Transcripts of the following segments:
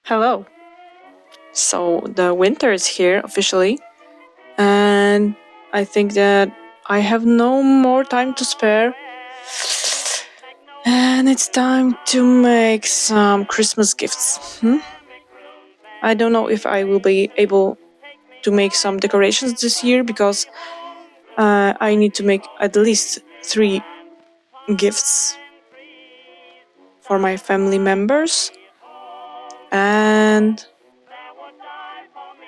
Hello. So the winter is here officially, and I think that I have no more time to spare. And it's time to make some Christmas gifts. I don't know if I will be able to make some decorations this year because I need to make at least 3 gifts for my family members, and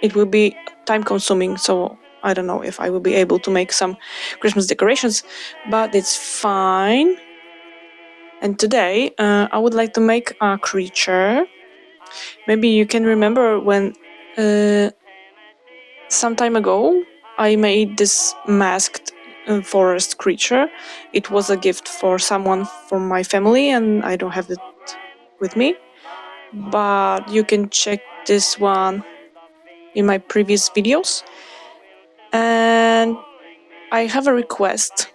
it will be time consuming, so I don't know if I will be able to make some Christmas decorations, but it's fine. And today I would like to make a creature. Maybe you can remember when some time ago I made this masked forest creature. It was a gift for someone from my family and I don't have it with me, but you can check this one in my previous videos. And I have a request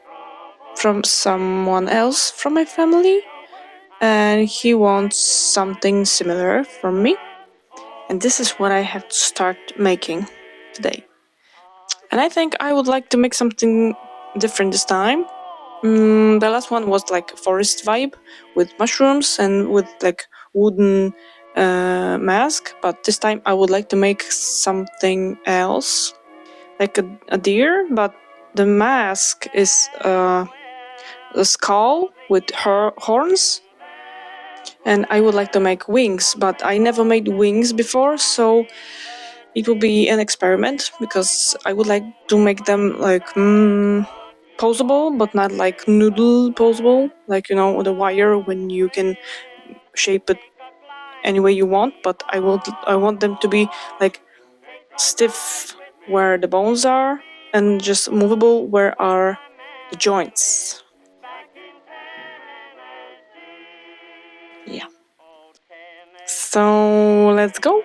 from someone else from my family, and he wants something similar from me. And this is what I have to start making today. And I think I would like to make something different this time. The last one was like forest vibe with mushrooms and with like wooden mask, but this time I would like to make something else, like a deer, but the mask is a skull with horns, and I would like to make wings, but I never made wings before, so it will be an experiment because I would like to make them like posable, but not like noodle posable, like the wire when you can shape it any way you want. But I want them to be like stiff where the bones are and just movable where are the joints. Yeah. So let's go.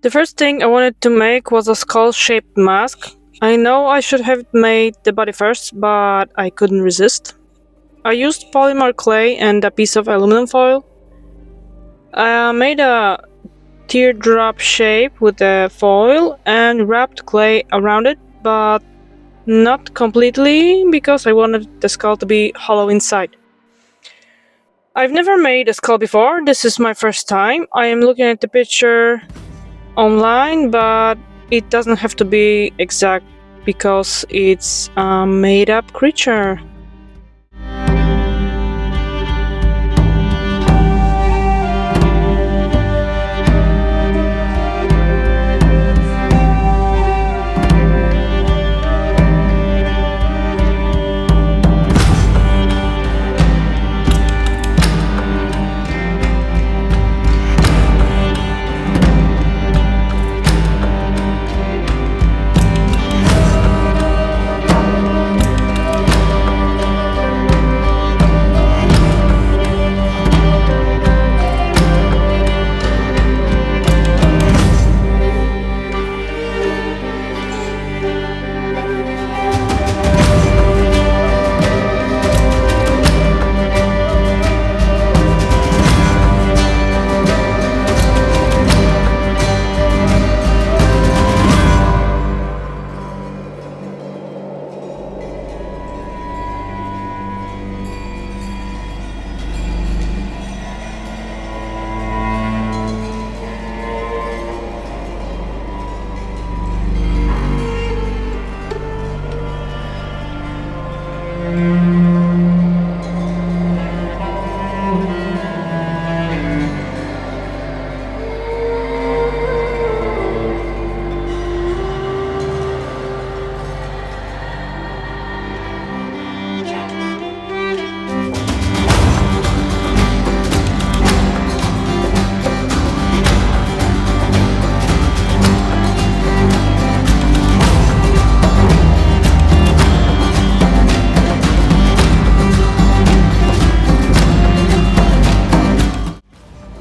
The first thing I wanted to make was a skull-shaped mask. I know I should have made the body first, but I couldn't resist. I used polymer clay and a piece of aluminum foil. I made a teardrop shape with the foil and wrapped clay around it, but not completely because I wanted the skull to be hollow inside. I've never made a skull before, this is my first time. I am looking at the picture online, but it doesn't have to be exact because it's a made-up creature.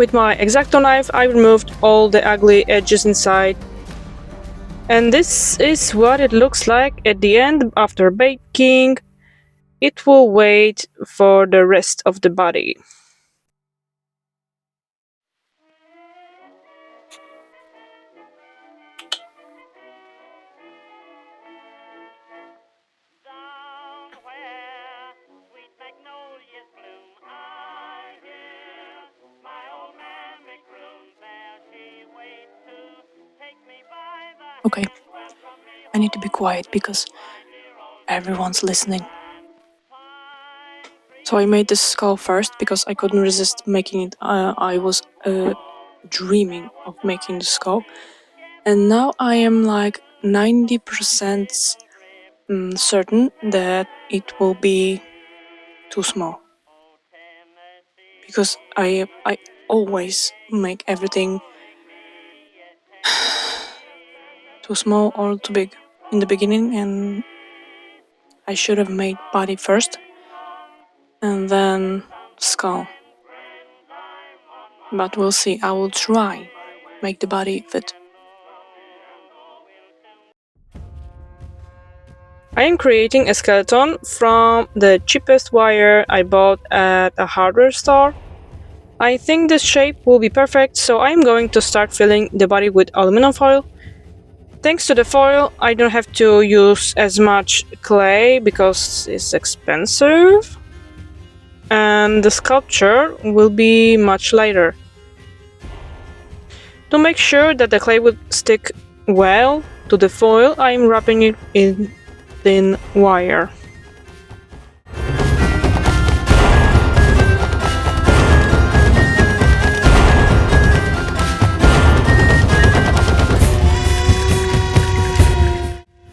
With my X-Acto knife, I removed all the ugly edges inside. And this is what it looks like at the end after baking. It will wait for the rest of the body. Okay, I need to be quiet because everyone's listening. So I made this skull first because I couldn't resist making it. I was dreaming of making the skull. And now I am like 90% certain that it will be too small. Because I always make everything too small or too big in the beginning, and I should have made body first and then skull. But we'll see. I will try make the body fit. I am creating a skeleton from the cheapest wire I bought at a hardware store. I think this shape will be perfect, so I am going to start filling the body with aluminum foil. Thanks to the foil, I don't have to use as much clay because it's expensive. And the sculpture will be much lighter. To make sure that the clay will stick well to the foil, I am wrapping it in thin wire.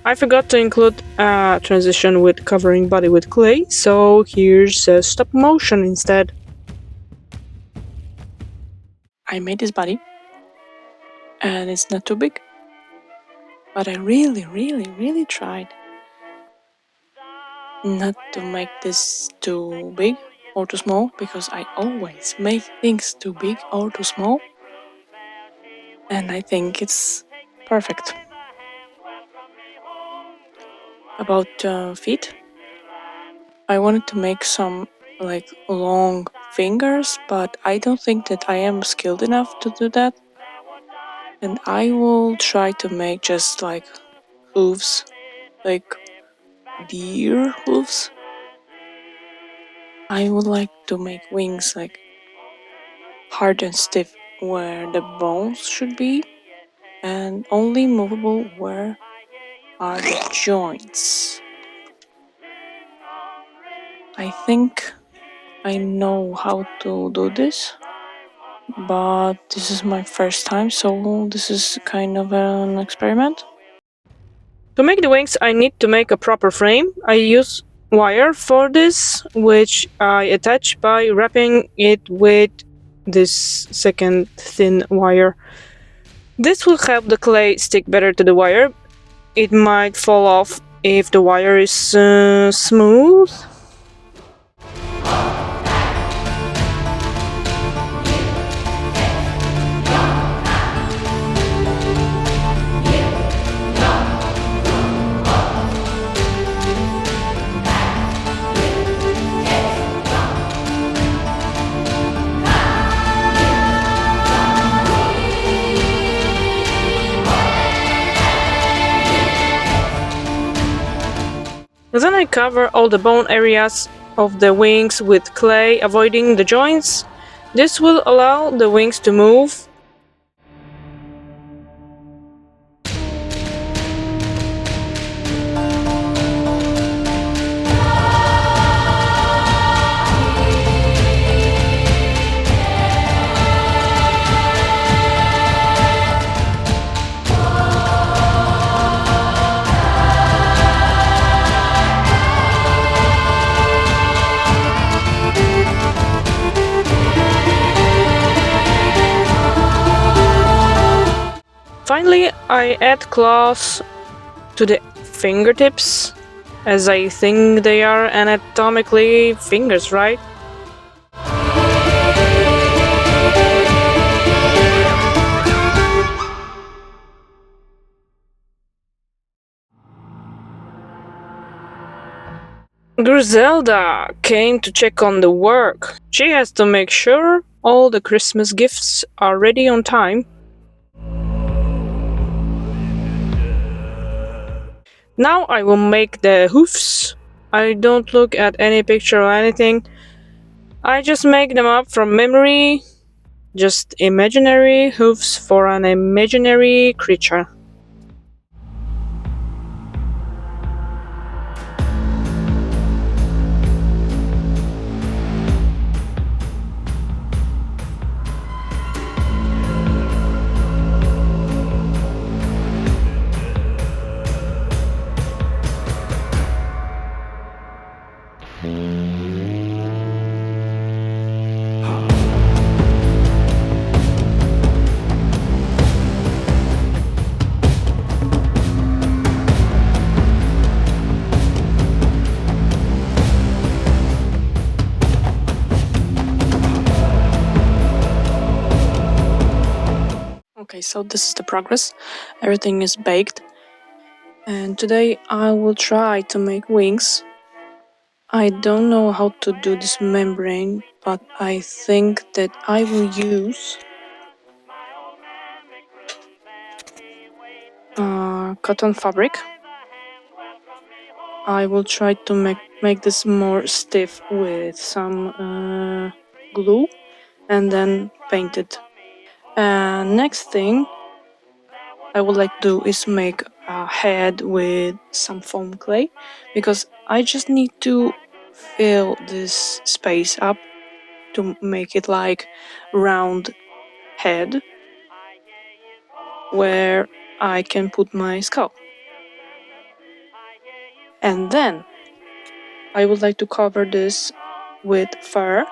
I forgot to include a transition with covering body with clay, so here's a stop motion instead. I made this body and it's not too big, but I really tried not to make this too big or too small, because I always make things too big or too small, and I think it's perfect. About feet, I wanted to make some like long fingers, but I don't think that I am skilled enough to do that, and I will try to make just like hooves, like deer hooves. I would like to make wings like hard and stiff where the bones should be, and only movable where are the joints. I think I know how to do this, but this is my first time, so this is kind of an experiment. To make the wings, I need to make a proper frame. I use wire for this, which I attach by wrapping it with this second thin wire. This will help the clay stick better to the wire. It might fall off if the wire is smooth. Then I cover all the bone areas of the wings with clay, avoiding the joints. This will allow the wings to move. Finally, I add claws to the fingertips, as I think they are anatomically fingers, right? Griselda came to check on the work. She has to make sure all the Christmas gifts are ready on time. Now I will make the hooves. I don't look at any picture or anything. I just make them up from memory. Just imaginary hooves for an imaginary creature. Okay, so this is the progress. Everything is baked. And today I will try to make wings. I don't know how to do this membrane, but I think that I will use cotton fabric. I will try to make this more stiff with some glue and then paint it. Next thing I would like to do is make a head with some foam clay, because I just need to fill this space up to make it like round head where I can put my skull. And then I would like to cover this with fur,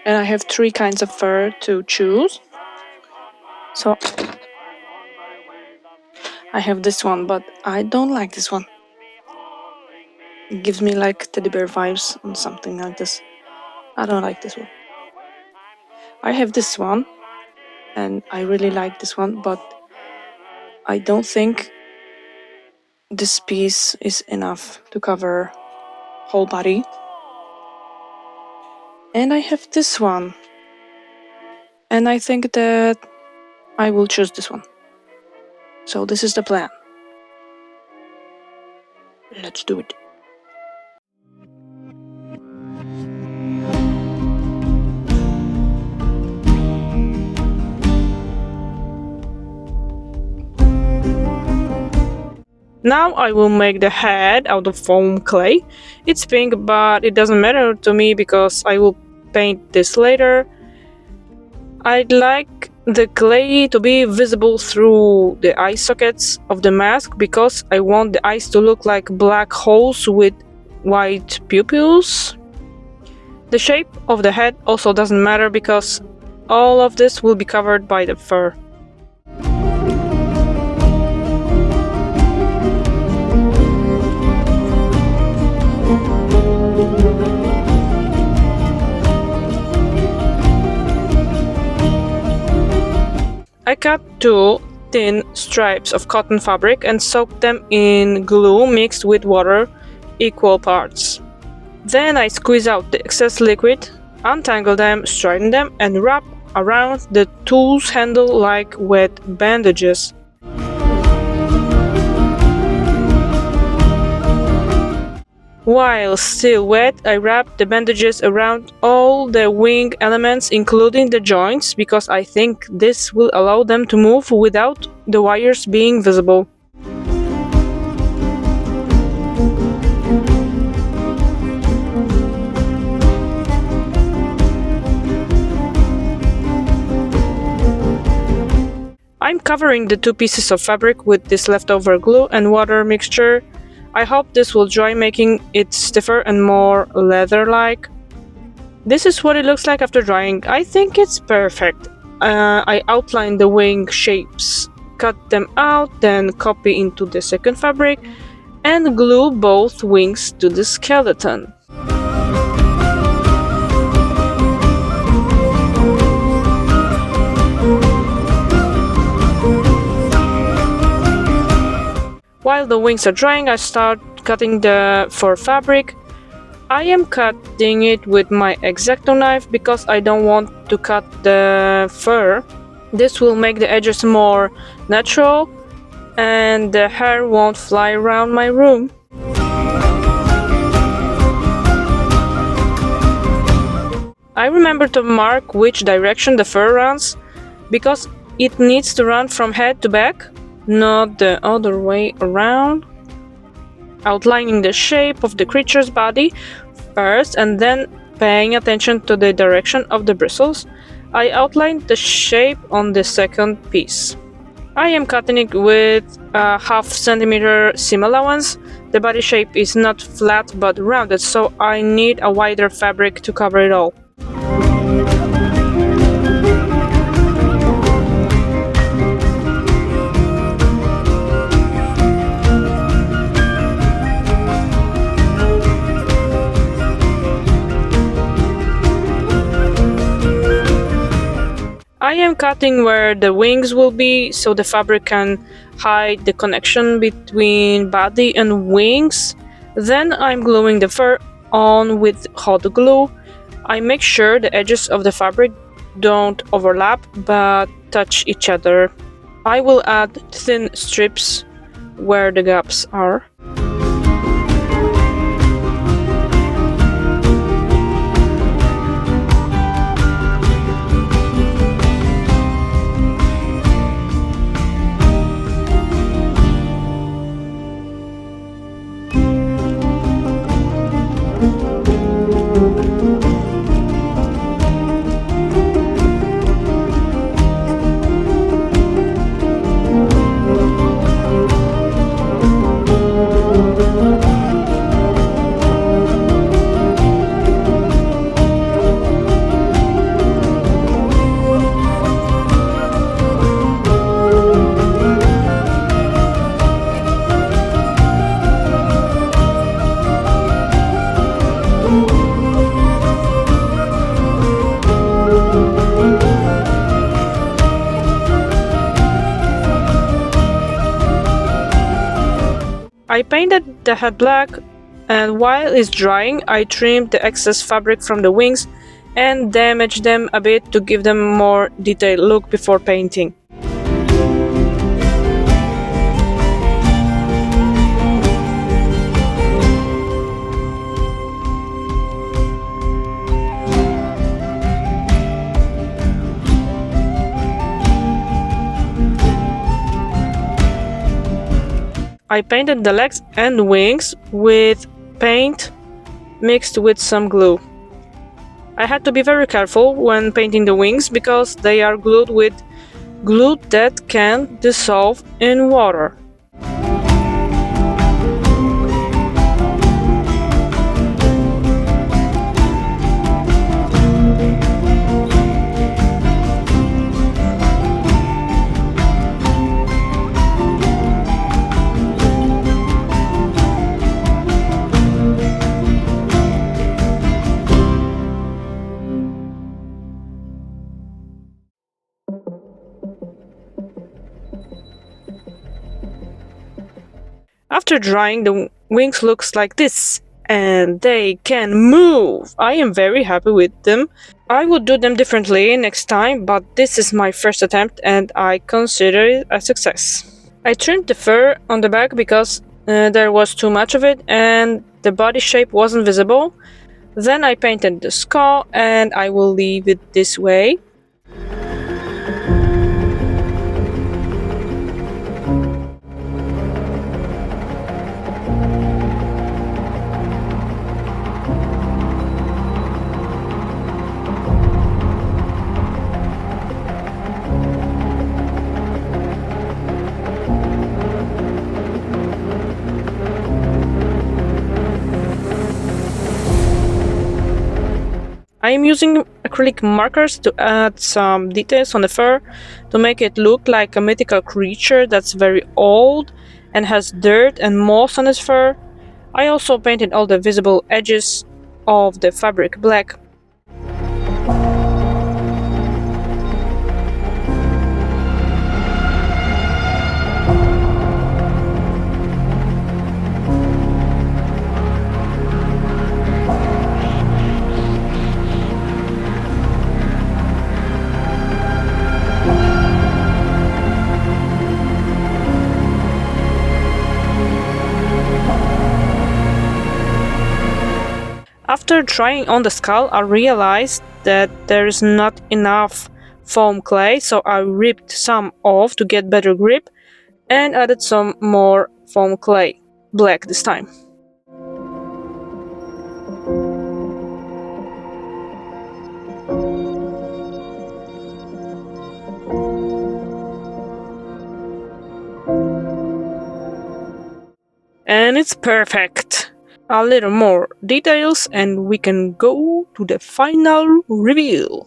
and I have 3 kinds of fur to choose. So I have this one, but I don't like this one. It gives me like teddy bear vibes and something like this. I don't like this one. I have this one, and I really like this one, but I don't think this piece is enough to cover whole body. And I have this one, and I think that I will choose this one. So this is the plan. Let's do it. Now I will make the head out of foam clay. It's pink, but it doesn't matter to me because I will paint this later. I'd like the clay to be visible through the eye sockets of the mask because I want the eyes to look like black holes with white pupils. The shape of the head also doesn't matter because all of this will be covered by the fur. I cut 2 thin stripes of cotton fabric and soaked them in glue mixed with water, equal parts. Then I squeeze out the excess liquid, untangle them, straighten them, and wrap around the tool's handle like wet bandages. While still wet, I wrap the bandages around all the wing elements, including the joints, because I think this will allow them to move without the wires being visible. I'm covering the 2 pieces of fabric with this leftover glue and water mixture. I hope this will dry, making it stiffer and more leather-like. This is what it looks like after drying. I think it's perfect. I outline the wing shapes, cut them out, then copy into the second fabric, and glue both wings to the skeleton. While the wings are drying, I start cutting the fur fabric. I am cutting it with my X-Acto knife because I don't want to cut the fur. This will make the edges more natural and the hair won't fly around my room. I remember to mark which direction the fur runs because it needs to run from head to back, not the other way around. Outlining the shape of the creature's body first and then paying attention to the direction of the bristles, I outlined the shape on the second piece. I am cutting it with a half centimeter seam allowance. The body shape is not flat but rounded, so I need a wider fabric to cover it all. I am cutting where the wings will be so the fabric can hide the connection between body and wings. Then I'm gluing the fur on with hot glue. I make sure the edges of the fabric don't overlap but touch each other. I will add thin strips where the gaps are. I painted the head black, and while it's drying, I trimmed the excess fabric from the wings and damaged them a bit to give them a more detailed look before painting. I painted the legs and wings with paint mixed with some glue. I had to be very careful when painting the wings because they are glued with glue that can dissolve in water. After drying, the wings looks like this, and they can move. I am very happy with them. I would do them differently next time, but this is my first attempt and I consider it a success. I trimmed the fur on the back because there was too much of it and the body shape wasn't visible. Then I painted the skull and I will leave it this way. I am using acrylic markers to add some details on the fur to make it look like a mythical creature that's very old and has dirt and moss on its fur. I also painted all the visible edges of the fabric black. after trying on the skull, I realized that there's not enough foam clay, so I ripped some off to get better grip and added some more foam clay, black this time. And it's perfect! A little more details and we can go to the final reveal.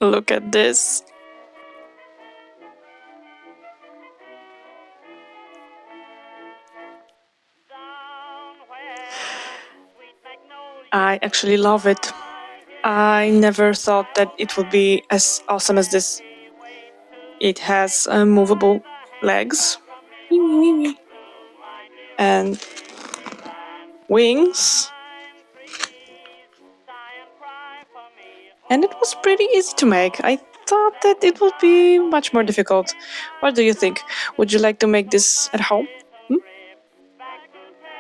Look at this. I actually love it. I never thought that it would be as awesome as this. It has movable legs and wings. And it was pretty easy to make. I thought that it would be much more difficult. What do you think? Would you like to make this at home?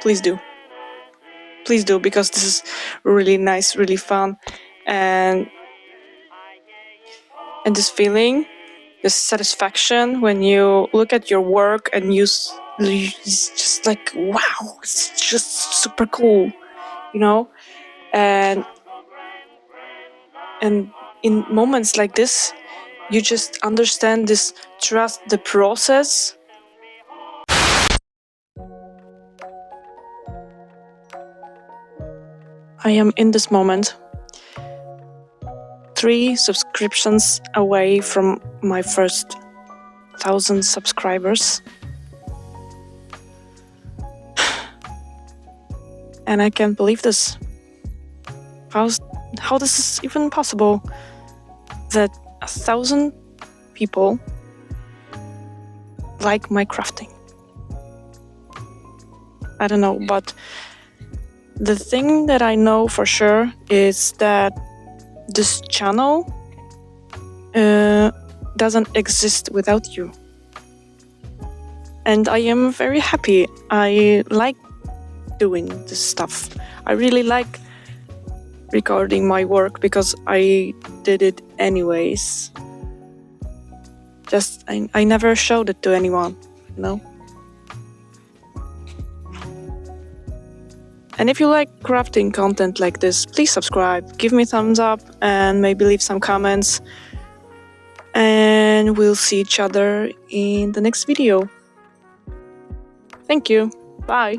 Please do. Please do, because this is really nice, really fun. And this feeling, this satisfaction when you look at your work and it's just like, wow, it's just super cool, you know? And in moments like this, you just understand this, trust the process. I am in this moment 3 subscriptions away from my first 1,000 subscribers. And I can't believe this. How this is even possible that 1,000 people like my crafting. I don't know, but the thing that I know for sure is that this channel doesn't exist without you. And I am very happy. I like doing this stuff. I really like recording my work because I did it anyways. Just I never showed it to anyone, you know? And if you like crafting content like this, please subscribe, give me a thumbs up, and maybe leave some comments. And we'll see each other in the next video. Thank you. Bye.